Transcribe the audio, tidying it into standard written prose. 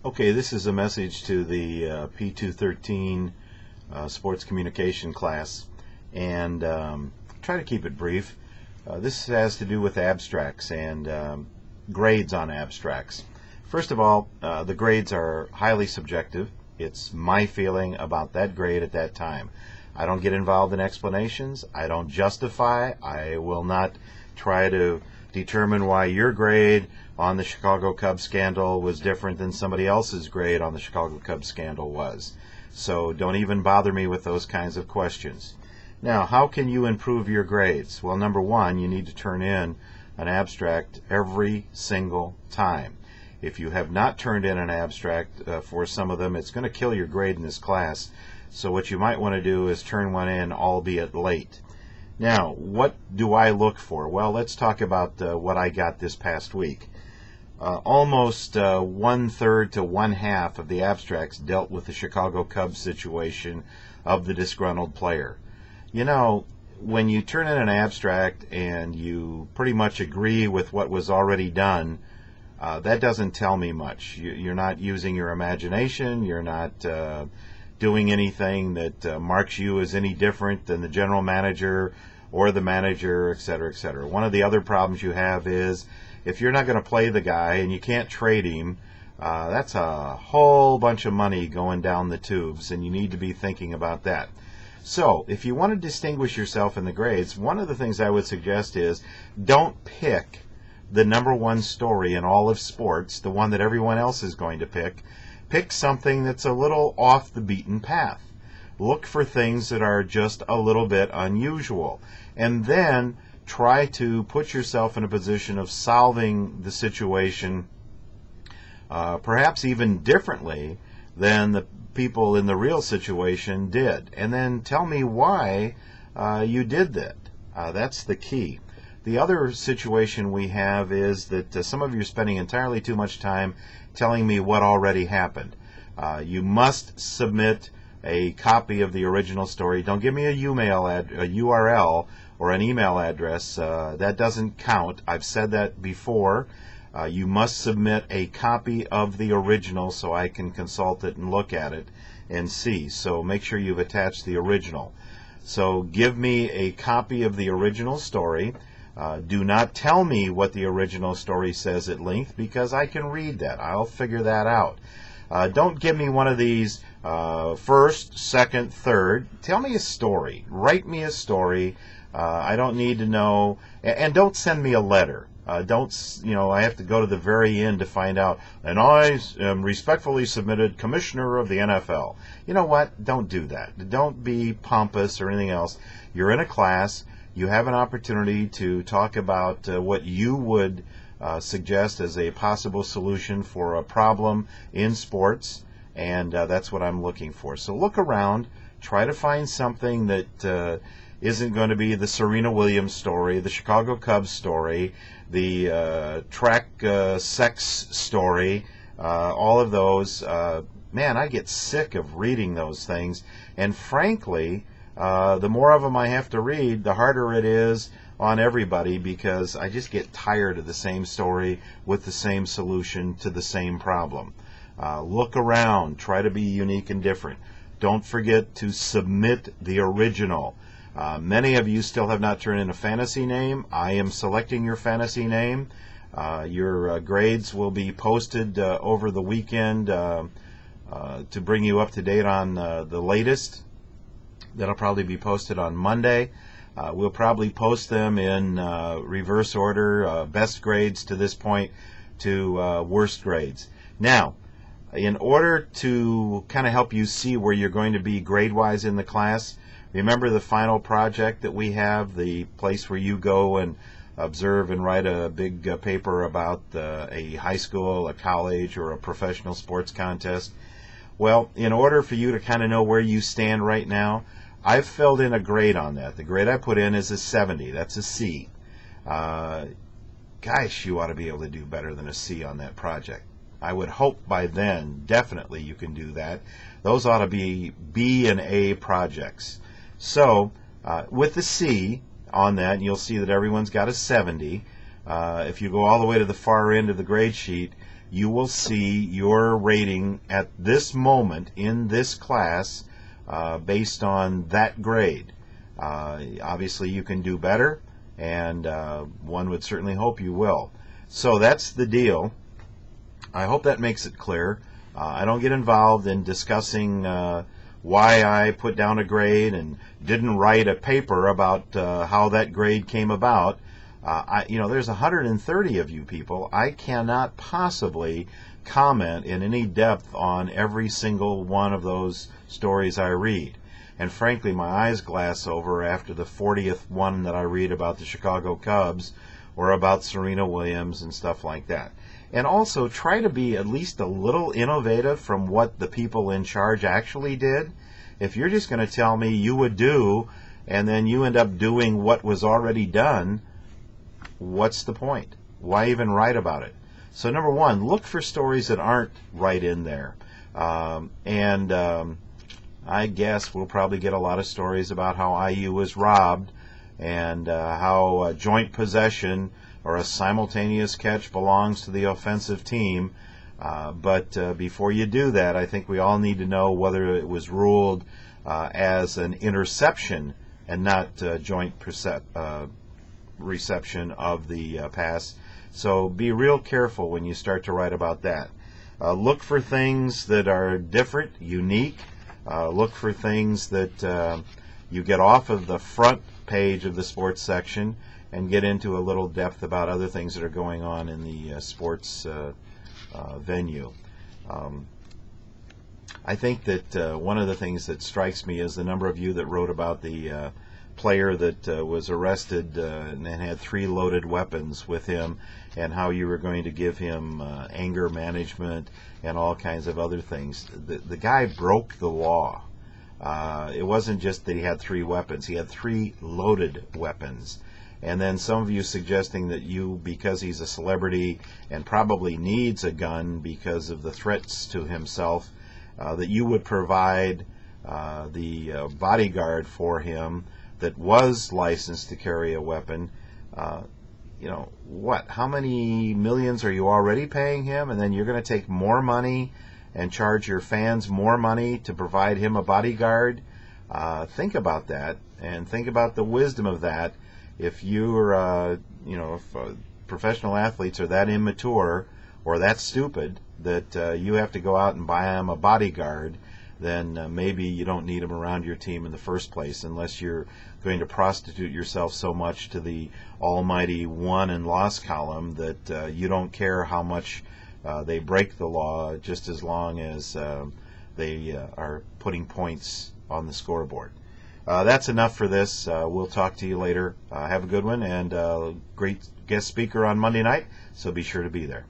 Okay, this is a message to the P-213 sports communication class, and try to keep it brief. This has to do with abstracts and grades on abstracts. First of all, the grades are highly subjective. It's my feeling about that grade at that time. I don't get involved in explanations. I don't justify. I will not try to determine why your grade on the Chicago Cubs scandal was different than somebody else's grade on the Chicago Cubs scandal was. So don't even bother me with those kinds of questions. Now, how can you improve your grades? Well, number one, you need to turn in an abstract every single time. If you have not turned in an abstract for some of them, it's going to kill your grade in this class. So what you might want to do is turn one in, albeit late. Now, what do I look for? Well, let's talk about what I got this past week. Almost 1/3 to 1/2 of the abstracts dealt with the Chicago Cubs situation of the disgruntled player. You know, when you turn in an abstract and you pretty much agree with what was already done, that doesn't tell me much. You're not using your imagination. You're not doing anything that marks you as any different than the general manager or the manager, etc., etc. One of the other problems you have is if you're not going to play the guy and you can't trade him, that's a whole bunch of money going down the tubes, and you need to be thinking about that. So, if you want to distinguish yourself in the grades, one of the things I would suggest is don't pick the number one story in all of sports, the one that everyone else is going to pick. Pick something that's a little off the beaten path. Look for things that are just a little bit unusual. And then try to put yourself in a position of solving the situation perhaps even differently than the people in the real situation did. And then tell me why you did that. That's the key. The other situation we have is that some of you are spending entirely too much time telling me what already happened. You must submit a copy of the original story. Don't give me a URL or an email address. That doesn't count. I've said that before. You must submit a copy of the original so I can consult it and look at it and see. So make sure you've attached the original. So give me a copy of the original story. Do not tell me what the original story says at length, because I can read that. I'll figure that out. Don't give me one of these first, second, third. Tell me a story. Write me a story. I don't need to know. And don't send me a letter. I have to go to the very end to find out. And I am respectfully submitted, Commissioner of the NFL. You know what? Don't do that. Don't be pompous or anything else. You're in a class. You have an opportunity to talk about what you would suggest as a possible solution for a problem in sports, and that's what I'm looking for. So look around, try to find something that isn't going to be the Serena Williams story, the Chicago Cubs story, the track sex story, all of those. Man, I get sick of reading those things, and frankly, the more of them I have to read, the harder it is on everybody, because I just get tired of the same story with the same solution to the same problem. Look around. Try to be unique and different. Don't forget to submit the original. Many of you still have not turned in a fantasy name. I am selecting your fantasy name. Your grades will be posted over the weekend to bring you up to date on the latest. That'll probably be posted on Monday. We'll probably post them in reverse order, best grades to this point to worst grades. Now, in order to kind of help you see where you're going to be grade-wise in the class, remember the final project that we have, the place where you go and observe and write a big paper about a high school, a college, or a professional sports contest. Well, in order for you to kind of know where you stand right now, I've filled in a grade on that. The grade I put in is a 70. That's a C. Gosh, you ought to be able to do better than a C on that project. I would hope by then, definitely, you can do that. Those ought to be B and A projects. So, with the C on that, and you'll see that everyone's got a 70. If you go all the way to the far end of the grade sheet, you will see your rating at this moment in this class based on that grade. Obviously, you can do better, and one would certainly hope you will. So that's the deal. I hope that makes it clear. I don't get involved in discussing why I put down a grade and didn't write a paper about how that grade came about. There's 130 of you people. I cannot possibly comment in any depth on every single one of those stories I read. And frankly, my eyes glass over after the 40th one that I read about the Chicago Cubs or about Serena Williams and stuff like that. And also try to be at least a little innovative from what the people in charge actually did. If you're just going to tell me you would do and then you end up doing what was already done, what's the point? Why even write about it? So number one, look for stories that aren't right in there. I guess we'll probably get a lot of stories about how IU was robbed and how joint possession or a simultaneous catch belongs to the offensive team. But before you do that, I think we all need to know whether it was ruled as an interception and not joint reception of the pass. So be real careful when you start to write about that. Look for things that are different, unique. Look for things that you get off of the front page of the sports section and get into a little depth about other things that are going on in the sports venue. I think that one of the things that strikes me is the number of you that wrote about the player that was arrested and had 3 loaded weapons with him, and how you were going to give him anger management and all kinds of other things. The guy broke the law. It wasn't just that he had 3 weapons. He had 3 loaded weapons. And then some of you suggesting that you, because he's a celebrity and probably needs a gun because of the threats to himself, that you would provide the bodyguard for him that was licensed to carry a weapon. What? How many millions are you already paying him? And then you're going to take more money and charge your fans more money to provide him a bodyguard? Think about that, and think about the wisdom of that. If you're, if professional athletes are that immature or that stupid that you have to go out and buy them a bodyguard, then maybe you don't need them around your team in the first place, unless you're going to prostitute yourself so much to the almighty won and lost column that you don't care how much they break the law, just as long as they are putting points on the scoreboard. That's enough for this. We'll talk to you later. Have a good one, and great guest speaker on Monday night, so be sure to be there.